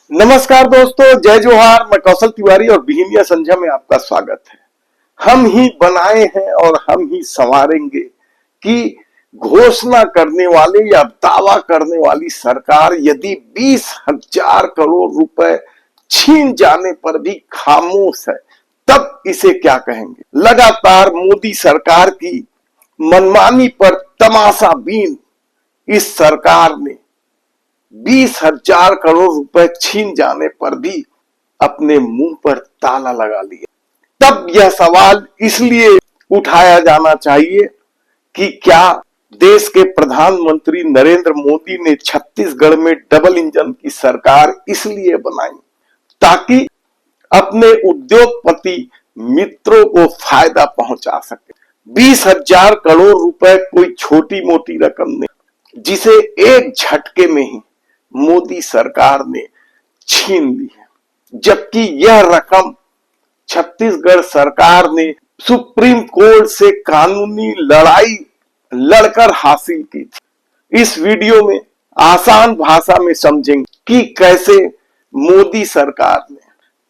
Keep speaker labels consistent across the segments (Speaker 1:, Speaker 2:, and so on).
Speaker 1: नमस्कार दोस्तों, जय जोहार। मैं कौशल तिवारी और बिहिनिया संध्या में आपका स्वागत है। हम ही बनाए हैं और हम ही संवारेंगे कि घोषणा करने वाले या दावा करने वाली सरकार यदि 20,000 करोड़ रुपए छीन जाने पर भी खामोश है, तब इसे क्या कहेंगे। लगातार मोदी सरकार की मनमानी पर तमाशाबीन इस सरकार ने 20,000 करोड़ रुपए छीन जाने पर भी अपने मुंह पर ताला लगा लिया। तब यह सवाल इसलिए उठाया जाना चाहिए कि क्या देश के प्रधानमंत्री नरेंद्र मोदी ने छत्तीसगढ़ में डबल इंजन की सरकार इसलिए बनाई ताकि अपने उद्योगपति मित्रों को फायदा पहुंचा सके। 20,000 करोड़ रुपए कोई छोटी मोटी रकम नहीं, जिसे एक झटके में ही मोदी सरकार ने छीन ली है। जबकि यह रकम छत्तीसगढ़ सरकार ने सुप्रीम कोर्ट से कानूनी लड़ाई लड़कर हासिल की थी। इस वीडियो में आसान भाषा में समझेंगे कि कैसे मोदी सरकार ने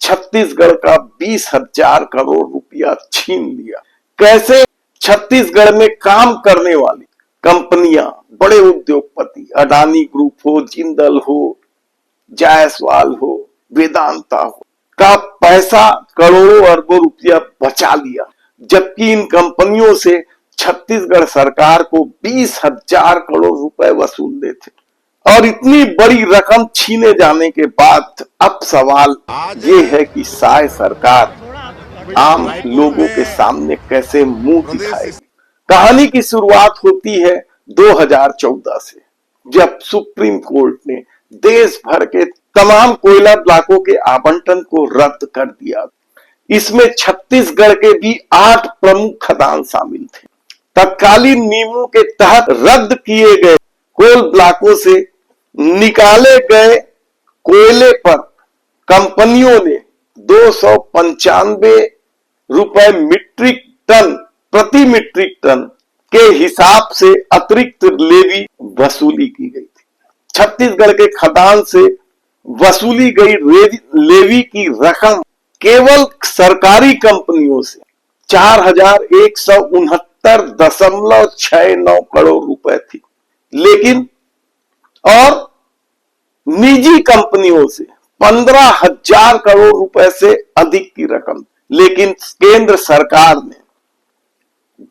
Speaker 1: छत्तीसगढ़ का 20,000 करोड़ रुपया छीन लिया, कैसे छत्तीसगढ़ में काम करने वाली कंपनियां, बड़े उद्योगपति, अडानी ग्रुप हो, जिंदल हो, जायसवाल हो, वेदांता हो, का पैसा करोड़ों अरबों रुपया बचा लिया। जबकि इन कंपनियों से छत्तीसगढ़ सरकार को 20,000 करोड़ रुपए वसूलने थे। और इतनी बड़ी रकम छीने जाने के बाद अब सवाल ये है कि शायद सरकार आम लोगों के सामने कैसे मुंह दिखाएगी। कहानी की शुरुआत होती है 2014 से, जब सुप्रीम कोर्ट ने देश भर के तमाम कोयला ब्लॉकों के आवंटन को रद्द कर दिया। इसमें छत्तीसगढ़ के भी 8 प्रमुख खदान शामिल थे। तत्कालीन नियमों के तहत रद्द किए गए कोल ब्लॉकों से निकाले गए कोयले पर कंपनियों ने 295 रुपए मीट्रिक टन प्रति मीट्रिक टन के हिसाब से अतिरिक्त लेवी वसूली की गई थी। छत्तीसगढ़ के खदान से वसूली गई लेवी की रकम केवल सरकारी कंपनियों से 4,169.69 करोड़ रुपए थी, लेकिन और निजी कंपनियों से 15,000 करोड़ रुपए से अधिक की रकम। लेकिन केंद्र सरकार ने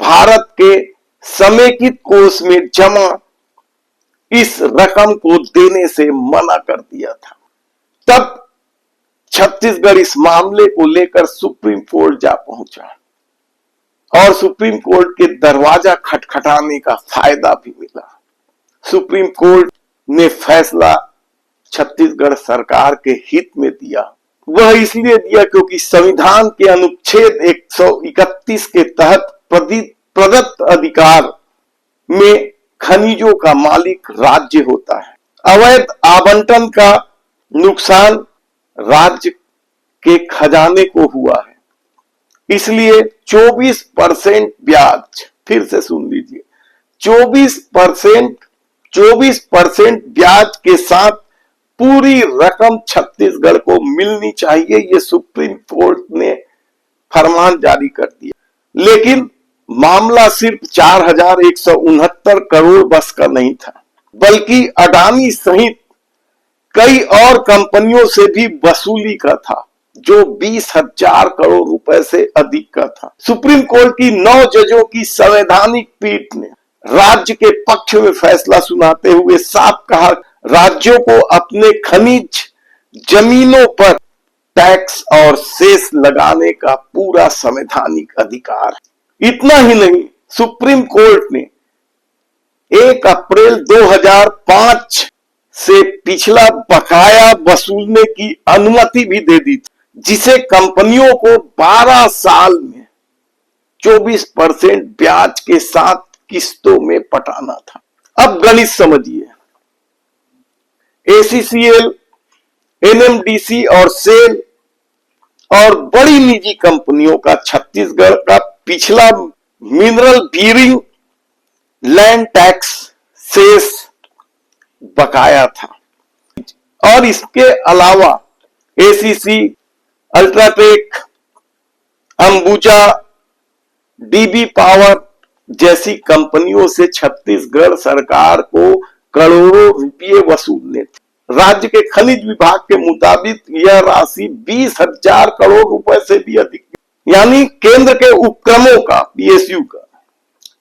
Speaker 1: भारत के समेकित कोष में जमा इस रकम को देने से मना कर दिया था। तब छत्तीसगढ़ इस मामले को लेकर सुप्रीम कोर्ट जा पहुंचा और सुप्रीम कोर्ट के दरवाजा खटखटाने का फायदा भी मिला। सुप्रीम कोर्ट ने फैसला छत्तीसगढ़ सरकार के हित में दिया। वह इसलिए दिया क्योंकि संविधान के अनुच्छेद 131 के तहत प्रदत्त अधिकार में खनिजों का मालिक राज्य होता है। अवैध आवंटन का नुकसान राज्य के खजाने को हुआ है, इसलिए 24% ब्याज, फिर से सुन लीजिए, 24% ब्याज के साथ पूरी रकम छत्तीसगढ़ को मिलनी चाहिए। यह सुप्रीम कोर्ट ने फरमान जारी कर दिया। लेकिन मामला सिर्फ 4,169 करोड़ बस का नहीं था, बल्कि अडानी सहित कई और कंपनियों से भी वसूली का था, जो 20,000 करोड़ रुपए से अधिक का था। सुप्रीम कोर्ट की 9 जजों की संवैधानिक पीठ ने राज्य के पक्ष में फैसला सुनाते हुए साफ कहा, राज्यों को अपने खनिज जमीनों पर टैक्स और सेस लगाने का पूरा संवैधानिक अधिकार है। इतना ही नहीं, सुप्रीम कोर्ट ने 1 अप्रैल 2005 से पिछला बकाया वसूलने की अनुमति भी दे दी थी, जिसे कंपनियों को 12 साल में 24% ब्याज के साथ किस्तों में पटाना था। अब गणित समझिए। ACCL, NMDC और सेल और बड़ी निजी कंपनियों का छत्तीसगढ़ का पिछला mineral bearing land tax cess बकाया था और इसके अलावा ACC, UltraTech, Ambuja, DB power जैसी कंपनियों से छत्तीसगढ़ सरकार को करोड़ों रुपये वसूलने थे। राज्य के खनिज विभाग के मुताबिक यह राशि 20,000 करोड़ रुपए से भी अधिक, यानी केंद्र के उपक्रमों का, पीएसयू का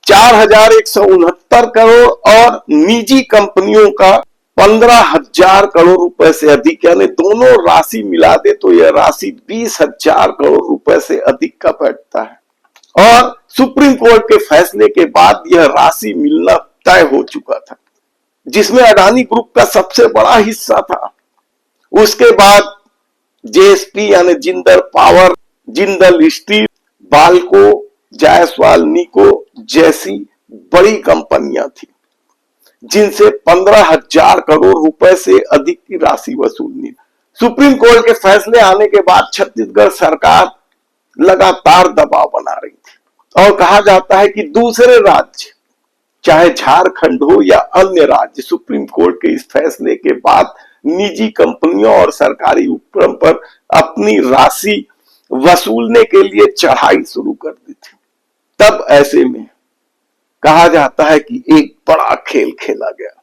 Speaker 1: 4,169 करोड़ और निजी कंपनियों का 15,000 करोड़ रुपए से अधिक, यानी दोनों राशि मिला दे तो यह राशि 20,000 करोड़ रुपए से अधिक का बैठता है। और सुप्रीम कोर्ट के फैसले के बाद यह राशि मिलना तय हो चुका था, जिसमें अडानी ग्रुप का सबसे बड़ा हिस्सा था। उसके बाद जेएसपी यानी जिंदल पावर, जिंदल स्टील, बाल्को, जायसवाल निको जैसी बड़ी कंपनियां थी, जिनसे 15,000 करोड़ रुपए से अधिक की राशि वसूलनी। सुप्रीम कोर्ट के फैसले आने के बाद छत्तीसगढ़ सरकार लगातार दबाव बना रही थी और कहा जाता है कि दूसरे राज्य, चाहे झारखंड हो या अन्य राज्य, सुप्रीम कोर्ट के इस फैसले के बाद निजी कंपनियों और सरकारी उपक्रम पर अपनी राशि वसूलने के लिए चढ़ाई शुरू कर दी थी। तब ऐसे में कहा जाता है कि एक बड़ा खेल खेला गया,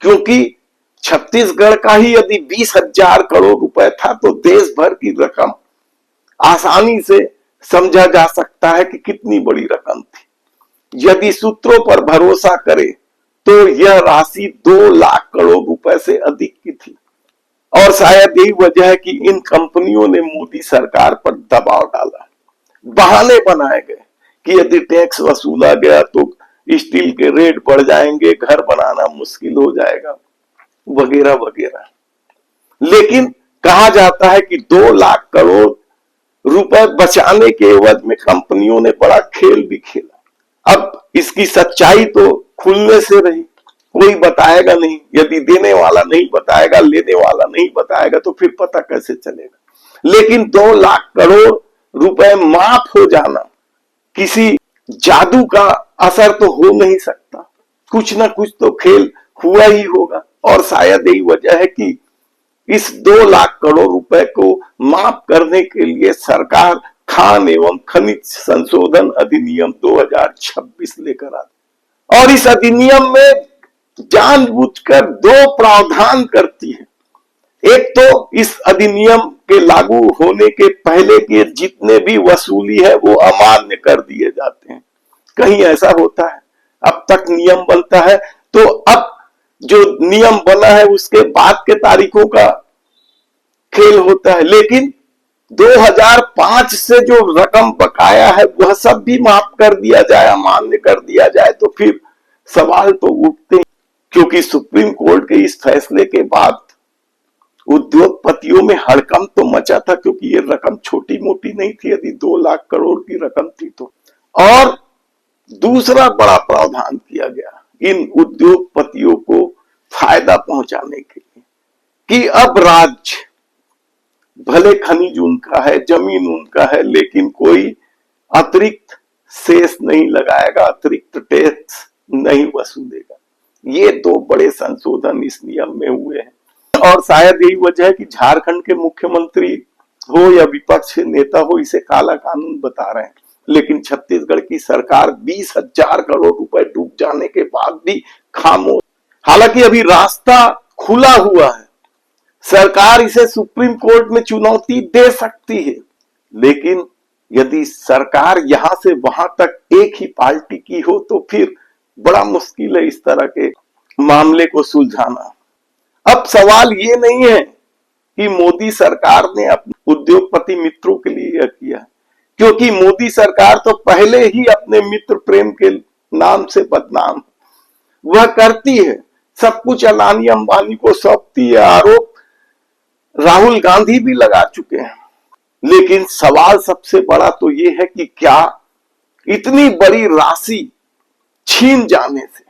Speaker 1: क्योंकि छत्तीसगढ़ का ही यदि 20,000 करोड़ रुपए था तो देश भर की रकम आसानी से समझा जा सकता है कि कितनी बड़ी रकम थी। यदि सूत्रों पर भरोसा करें तो यह राशि 2 लाख करोड़ रुपए से अधिक की थी। और शायद यही वजह है कि इन कंपनियों ने मोदी सरकार पर दबाव डाला, बहाने बनाए गए कि यदि टैक्स वसूला गया तो स्टील के रेट बढ़ जाएंगे, घर बनाना मुश्किल हो जाएगा, वगैरह वगैरह। लेकिन कहा जाता है कि 2 लाख करोड़ रुपए बचाने के एवज में कंपनियों ने बड़ा खेल भी खेला। अब इसकी सच्चाई तो खुलने से रही, कोई बताएगा नहीं। यदि देने वाला नहीं बताएगा, लेने वाला नहीं बताएगा, तो फिर पता कैसे चलेगा। लेकिन 2 लाख करोड़ रुपए माफ हो जाना किसी जादू का असर तो हो नहीं सकता, कुछ ना कुछ तो खेल हुआ ही होगा। और शायद यही वजह है कि इस 2 लाख करोड़ रुपए को माफ करने के लिए सरकार खान एवं खनिज संशोधन अधिनियम 2026 लेकर आती, और इस अधिनियम में जानबूझकर 2 प्रावधान करती है। एक तो इस अधिनियम के लागू होने के पहले के जितने भी वसूली है वो अमान्य कर दिए जाते हैं। कहीं ऐसा होता है, अब तक नियम बनता है तो अब जो नियम बना है उसके बाद के तारीखों का खेल होता है। लेकिन 2005 से जो रकम बकाया है वह सब भी माफ कर दिया जाए, अमान्य कर दिया जाए, तो फिर सवाल तो उठते हैं। क्योंकि सुप्रीम कोर्ट के इस फैसले के बाद उद्योगपतियों में हड़कंप तो मचा था, क्योंकि ये रकम छोटी मोटी नहीं थी, यदि 2 लाख करोड़ की रकम थी तो। और दूसरा बड़ा प्रावधान किया गया इन उद्योगपतियों को फायदा पहुंचाने के लिए कि अब राज्य भले खनिज उनका है, जमीन उनका है, लेकिन कोई अतिरिक्त सेस नहीं लगाएगा, अतिरिक्त टैक्स नहीं वसूलेगा। ये 2 बड़े संशोधन इस नियम में हुए हैं। और शायद यही वजह है कि झारखंड के मुख्यमंत्री हो या विपक्ष नेता हो, इसे काला कानून बता रहे हैं। लेकिन छत्तीसगढ़ की सरकार 20,000 करोड़ रुपए डूब जाने के बाद भी खामोश। हालांकि अभी रास्ता खुला हुआ है, सरकार इसे सुप्रीम कोर्ट में चुनौती दे सकती है। लेकिन यदि सरकार यहां से वहां तक एक ही पार्टी की हो तो फिर बड़ा मुश्किल है इस तरह के मामले को सुलझाना। अब सवाल ये नहीं है कि मोदी सरकार ने अपने उद्योगपति मित्रों के लिए यह किया, क्योंकि मोदी सरकार तो पहले ही अपने मित्र प्रेम के नाम से बदनाम, वह करती है सब कुछ अडानी अंबानी को सौंपती है। आरोप राहुल गांधी भी लगा चुके हैं। लेकिन सवाल सबसे बड़ा तो यह है कि क्या इतनी बड़ी राशि छीन जाने से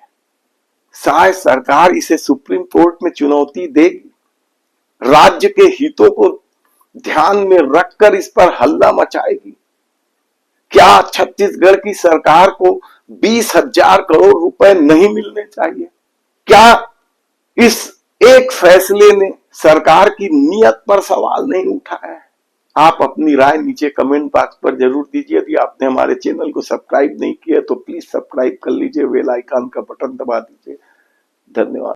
Speaker 1: शायद सरकार इसे सुप्रीम कोर्ट में चुनौती देगी, राज्य के हितों को ध्यान में रखकर इस पर हल्ला मचाएगी। क्या छत्तीसगढ़ की सरकार को 20,000 करोड़ रुपए नहीं मिलने चाहिए? क्या इस एक फैसले ने सरकार की नीयत पर सवाल नहीं उठा है। आप अपनी राय नीचे कमेंट बॉक्स पर जरूर दीजिए। यदि आपने हमारे चैनल को सब्सक्राइब नहीं किया तो प्लीज सब्सक्राइब कर लीजिए, बेल आइकन का बटन दबा दीजिए। धन्यवाद।